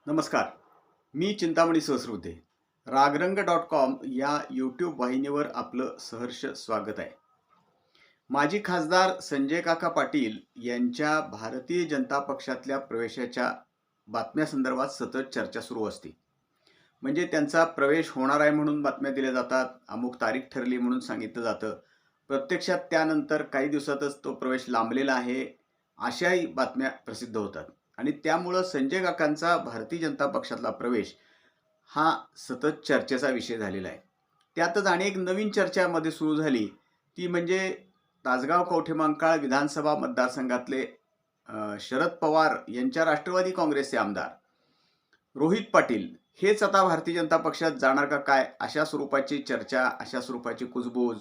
नमस्कार. मी चिंतामणी सहस्रबुद्धे. रागरंग.com या यूट्यूब वाहिनीवर आपलं सहर्ष स्वागत आहे. माजी खासदार संजय काका पाटील यांच्या भारतीय जनता पक्षातल्या प्रवेशाच्या बातम्यासंदर्भात सतत चर्चा सुरू असते. म्हणजे त्यांचा प्रवेश होणार आहे म्हणून बातम्या दिल्या जातात, अमुक तारीख ठरली म्हणून सांगितलं जातं. प्रत्यक्षात त्यानंतर काही दिवसातच तो प्रवेश लांबलेला आहे, अशाही बातम्या प्रसिद्ध होतात. आणि त्यामुळं संजय काकांचा भारतीय जनता पक्षातला प्रवेश हा सतत चर्चेचा विषय झालेला आहे. त्यातच अनेक नवीन चर्चामध्ये सुरू झाली, ती म्हणजे तासगाव कवठेमहांकाळ विधानसभा मतदारसंघातले शरद पवार यांच्या राष्ट्रवादी काँग्रेसचे आमदार रोहित पाटील हेच आता भारतीय जनता पक्षात जाणार का काय, अशा स्वरूपाची चर्चा, अशा स्वरूपाची कुजबूज,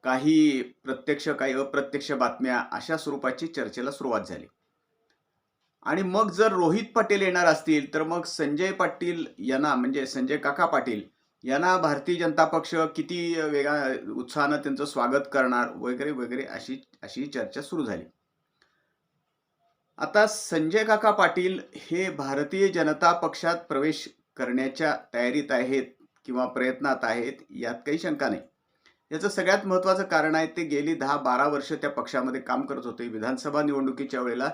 काही प्रत्यक्ष काही अप्रत्यक्ष बातम्या, अशा स्वरूपाची चर्चेला सुरुवात झाली. आणि मग जर रोहित पाटील येणार असतील तर मग संजय पाटील यांना म्हणजे संजय काका पाटील यांना भारतीय जनता पक्ष किती उत्साहानं त्यांचं स्वागत करणार वगैरे वगैरे अशी अशी चर्चा सुरू झाली. आता संजय काका पाटील हे भारतीय जनता पक्षात प्रवेश करण्याच्या तयारीत आहेत किंवा प्रयत्नात आहेत, यात काही शंका नाही. याचं सगळ्यात महत्त्वाचं कारण आहे, ते गेली 10-12 वर्ष त्या पक्षामध्ये काम करत होते. विधानसभा निवडणुकीच्या वेळेला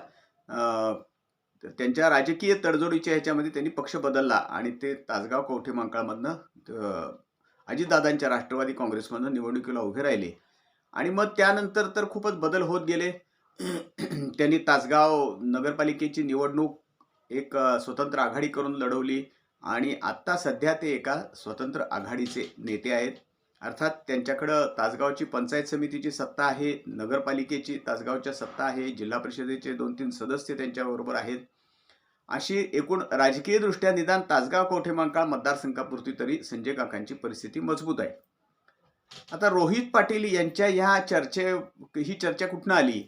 त्यांच्या राजकीय तडजोडीच्या ह्याच्यामध्ये त्यांनी पक्ष बदलला आणि ते तासगाव कवठेमहांकाळमधनं अजितदादांच्या राष्ट्रवादी काँग्रेसमधनं निवडणुकीला उभे राहिले. आणि मग त्यानंतर तर खूपच बदल होत गेले. त्यांनी तासगाव नगरपालिकेची निवडणूक एक स्वतंत्र आघाडी करून लढवली आणि आत्ता सध्या ते एका स्वतंत्र आघाडीचे नेते आहेत. अर्थात त्यांच्याकडं तासगावची पंचायत समितीची सत्ता आहे, नगरपालिकेची तासगावच्या सत्ता आहे, जिल्हा परिषदेचे 2-3 सदस्य त्यांच्याबरोबर आहेत. अशी एकूण राजकीयदृष्ट्या निदान तासगाव कवठेमहांकाळ मतदारसंघापुरती तरी संजय काकांची परिस्थिती मजबूत आहे. आता रोहित पाटील यांच्या ही चर्चा कुठनं आली,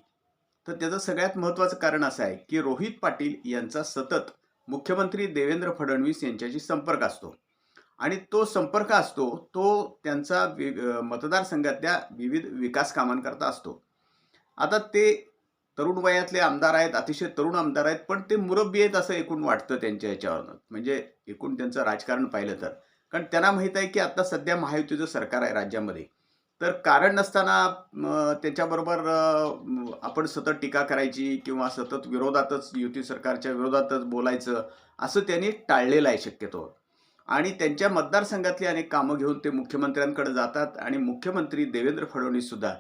तर त्याचं सगळ्यात महत्त्वाचं कारण असं आहे की रोहित पाटील यांचा सतत मुख्यमंत्री देवेंद्र फडणवीस यांच्याशी संपर्क असतो आणि तो संपर्क असतो तो त्यांचा मतदारसंघातल्या विविध विकास कामांकरता असतो. आता ते तरुण वयातले आमदार आहेत, अतिशय तरुण आमदार आहेत, पण ते मुरब्बी आहेत असं एकूण वाटतं त्यांच्या ह्याच्यावरनं, म्हणजे एकूण त्यांचं राजकारण पाहिलं तर. कारण त्यांना माहीत आहे की आता सध्या महायुतीचं सरकार आहे राज्यामध्ये, तर कारण नसताना त्याच्याबरोबर आपण सतत टीका करायची किंवा सतत विरोधातच, युती सरकारच्या विरोधातच बोलायचं, असं त्यांनी टाळलेलं आहे शक्यतो. आणि त्यांच्या मतदारसंघातली अनेक कामं घेऊन ते मुख्यमंत्र्यांकडे जातात आणि मुख्यमंत्री देवेंद्र फडणवीस सुद्धा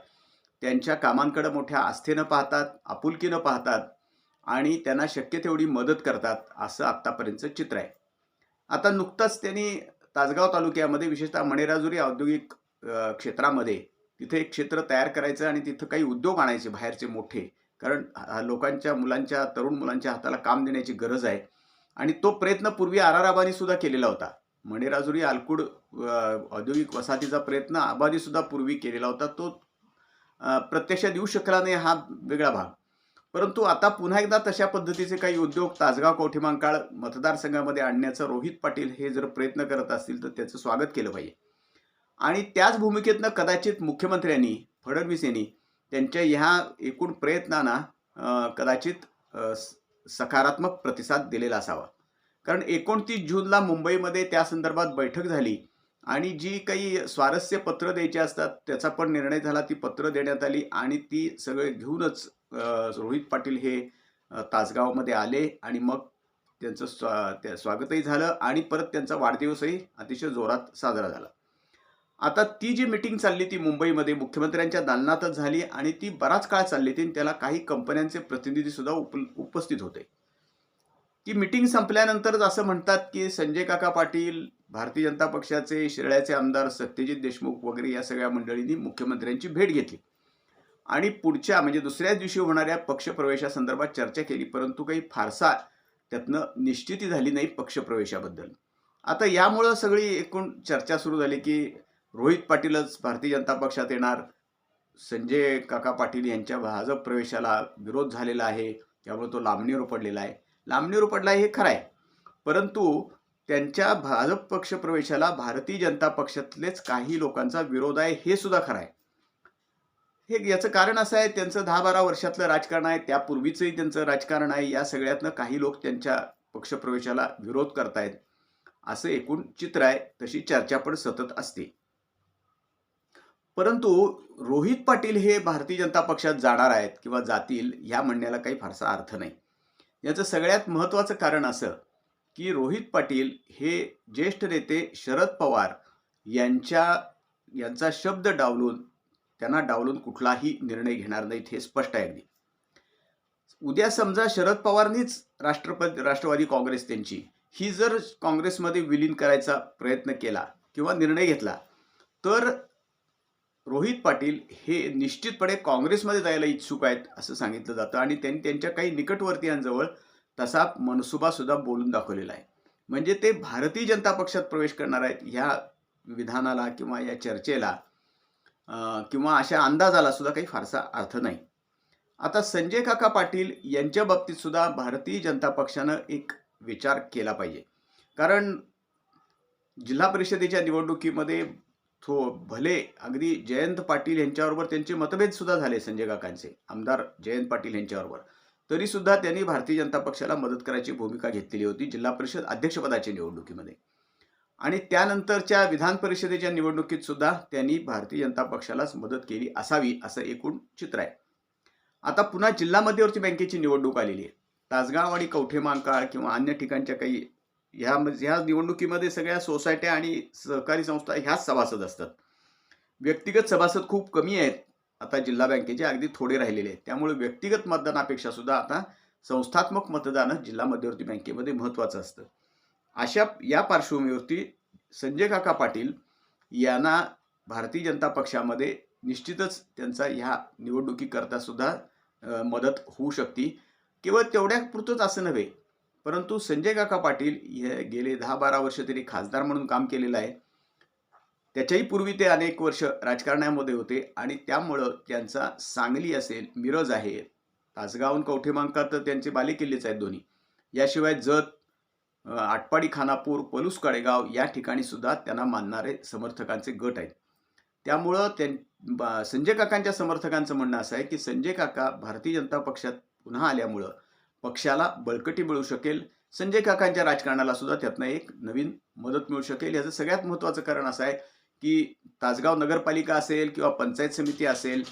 त्यांच्या कामांकडे मोठ्या आस्थेनं पाहतात, आपुलकीनं पाहतात आणि त्यांना शक्य तेवढी मदत करतात, असं आत्तापर्यंतचं चित्र आहे. आता नुकताच त्यांनी तासगाव तालुक्यामध्ये विशेषतः मणेराजुरी औद्योगिक क्षेत्रामध्ये तिथे एक क्षेत्र तयार करायचं आणि तिथं काही उद्योग आणायचे बाहेरचे मोठे, कारण लोकांच्या तरुण मुलांच्या हाताला काम देण्याची गरज आहे. आणि तो प्रयत्न पूर्वी आबांनी सुद्धा केलेला होता. मणेराजुरी आलकुड औद्योगिक वसाहतीचा प्रयत्न आबांनी सुद्धा पूर्वी केलेला होता. तो प्रत्यक्षात येऊ शकला नाही, हा वेगळा भाग. परंतु आता पुन्हा एकदा तशा पद्धतीचे काही उद्योग तासगाव कवठेमहांकाळ मतदारसंघामध्ये आणण्याचा रोहित पाटील हे जर प्रयत्न करत असतील तर त्याचं स्वागत केलं पाहिजे. आणि त्याच भूमिकेतनं कदाचित मुख्यमंत्र्यांनी फडणवीस यांनी त्यांच्या ह्या एकूण प्रयत्नांना कदाचित सकारात्मक प्रतिसाद दिलेला असावा. कारण 29 जूनला मुंबईमध्ये त्या संदर्भात बैठक झाली आणि जी काही स्वारस्य पत्र द्यायची असतात त्याचा पण निर्णय झाला. ती पत्र देण्यात आली आणि ती सगळे घेऊनच रोहित पाटील हे तासगावमध्ये आले आणि मग त्यांचं स्वागतही झालं आणि परत त्यांचा वाढदिवसही अतिशय जोरात साजरा झाला. आता ती जी मीटिंग चालली ती मुंबईमध्ये मुख्यमंत्र्यांच्या दालनातच झाली आणि ती बराच काळ चालली ती. त्याला काही कंपन्यांचे प्रतिनिधी सुद्धा उपस्थित होते. ती मीटिंग संपल्यानंतरच असं म्हणतात की संजय काका पाटील, भारतीय जनता पक्षाचे शिराळ्याचे आमदार सत्यजित देशमुख वगैरे या सगळ्या मंडळींनी मुख्यमंत्र्यांची भेट घेतली आणि पुढच्या म्हणजे दुसऱ्याच दिवशी होणाऱ्या पक्षप्रवेशासंदर्भात चर्चा केली, परंतु काही फारसा त्यातनं निश्चिती झाली नाही पक्षप्रवेशाबद्दल. आता यामुळं सगळी एकूण चर्चा सुरू झाली की रोहित पाटीलच भारतीय जनता पक्षात येणार, संजय काका पाटील यांच्या भाजप प्रवेशाला विरोध झालेला आहे, त्यामुळे तो लांबणीवर पडलेला आहे. लांबणीवर पडला हे खरं आहे, परंतु त्यांच्या भाजप पक्ष प्रवेशाला भारतीय जनता पक्षातलेच काही लोकांचा विरोध आहे हे सुद्धा खरं आहे. हे याचं कारण असं आहे, त्यांचं 10-12 वर्षातलं राजकारण आहे, त्यापूर्वीचंही त्यांचं राजकारण आहे. या सगळ्यातनं काही लोक त्यांच्या पक्षप्रवेशाला विरोध करतायत असं एकूण चित्र आहे. तशी चर्चा पण सतत असते. परंतु रोहित पाटील हे भारतीय जनता पक्षात जाणार आहेत किंवा जातील ह्या म्हणण्याला काही फारसा अर्थ नाही. याचं सगळ्यात महत्त्वाचं कारण असं की रोहित पाटील हे ज्येष्ठ नेते शरद पवार यांचा शब्द त्यांना डावलून कुठलाही निर्णय घेणार नाहीत हे स्पष्ट आहे अगदी. उद्या समजा शरद पवारांनीच राष्ट्रवादी काँग्रेस त्यांची ही जर काँग्रेसमध्ये विलीन करायचा प्रयत्न केला किंवा निर्णय घेतला तर रोहित पाटील हे निश्चितपणे काँग्रेसमध्ये जायला इच्छुक आहेत असं सांगितलं जातं आणि त्यांनी त्यांच्या काही निकटवर्तीयांजवळ तसा मनसुबा सुद्धा बोलून दाखवलेला आहे. म्हणजे ते भारतीय जनता पक्षात प्रवेश करणार आहेत ह्या विधानाला किंवा या चर्चेला किंवा अशा अंदाजाला सुद्धा काही फारसा अर्थ नाही. आता संजय काका पाटील यांच्या बाबतीत सुद्धा भारतीय जनता पक्षानं एक विचार केला पाहिजे. कारण जिल्हा परिषदेच्या निवडणुकीमध्ये भले अगदी जयंत पाटील यांच्याबरोबर त्यांचे मतभेद सुद्धा झाले संजय काकांचे, आमदार जयंत पाटील यांच्याबरोबर, तरी सुद्धा त्यांनी भारतीय जनता पक्षाला मदत करायची भूमिका घेतलेली होती जिल्हा परिषद अध्यक्षपदाच्या निवडणुकीमध्ये. आणि त्यानंतरच्या विधान परिषदेच्या निवडणुकीत सुद्धा त्यांनी भारतीय जनता पक्षालाच मदत केली असावी असं एकूण चित्र आहे. आता पुन्हा जिल्हा मध्यवर्ती बँकेची निवडणूक आलेली आहे. तासगाव आणि कवठेमहांकाळ किंवा अन्य ठिकाणच्या काही ह्या निवडणुकीमध्ये सगळ्या सोसायट्या आणि सहकारी संस्था ह्याच सभासद असतात. व्यक्तिगत सभासद खूप कमी आहेत आता जिल्हा बँकेचे, अगदी थोडे राहिलेले आहेत. त्यामुळे व्यक्तिगत मतदानापेक्षा सुद्धा आता संस्थात्मक मतदान जिल्हा मध्यवर्ती बँकेमध्ये महत्त्वाचं असतं. अशा या पार्श्वभूमीवरती संजय काका पाटील यांना भारतीय जनता पक्षामध्ये निश्चितच त्यांचा ह्या निवडणुकीकरता सुद्धा मदत होऊ शकते. केवळ तेवढ्यापुरतंच असं नव्हे, परंतु संजय काका पाटील हे गेले 10-12 वर्ष तरी खासदार म्हणून काम केलेलं आहे. त्याच्याही पूर्वी ते अनेक वर्ष राजकारणामध्ये होते आणि त्यामुळं त्यांचा सांगली असेल, मिरज आहे, तासगाव कवठेमहांकाळ तर त्यांचे बालेकिल्लेच आहेत दोन्ही. याशिवाय जत, आटपाडी, खानापूर, पलूस, कडेगाव या ठिकाणी सुद्धा त्यांना मानणारे समर्थकांचे गट आहेत. त्यामुळं संजय काकांच्या समर्थकांचं म्हणणं असं आहे की संजय काका भारतीय जनता पक्षात पुन्हा आल्यामुळं पक्षाला बळकटी मिळू शकेल, संजय काकांच्या राजकारणाला सुद्धा त्यातनं एक नवीन मदत मिळू शकेल. याचं सगळ्यात महत्त्वाचं कारण असं आहे की तासगाव नगरपालिका असेल किंवा पंचायत समिती असेल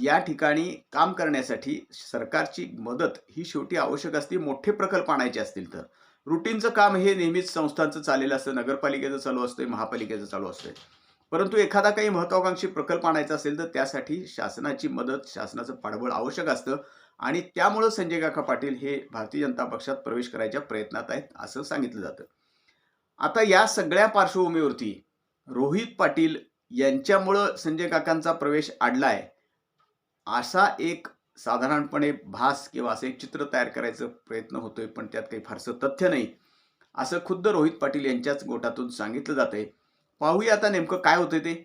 या ठिकाणी काम करण्यासाठी सरकारची मदत ही शेवटी आवश्यक असते. मोठे प्रकल्प आणायचे असतील तर रुटीनचं काम हे नेहमीच संस्थांचं चाललेलं असतं, नगरपालिकेचं चालू असतं, महापालिकेचं चालू असतं. परंतु एखादा काही महत्त्वाकांक्षी प्रकल्प आणायचा असेल तर त्यासाठी शासनाची मदत, शासनाचं पाठबळ आवश्यक असतं आणि त्यामुळं संजय काका पाटील हे भारतीय जनता पक्षात प्रवेश करायच्या प्रयत्नात आहेत असं सांगितलं जातं. आता या सगळ्या पार्श्वभूमीवरती रोहित पाटील यांच्यामुळं संजय काकांचा प्रवेश अडलाय असा एक साधारणपणे भास किंवा असं एक चित्र तयार करायचा प्रयत्न होतोय, पण त्यात काही फारसं तथ्य नाही असं खुद्द रोहित पाटील यांच्याच गोटातून सांगितलं जातंय. पाहूया आता नेमकं काय होतंय ते.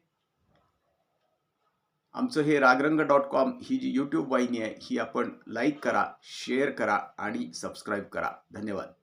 आमचं हे रागरंग.com ही जी यूट्यूब वाहिनी आहे ही आपण लाईक करा, शेअर करा आणि सबस्क्राईब करा. धन्यवाद.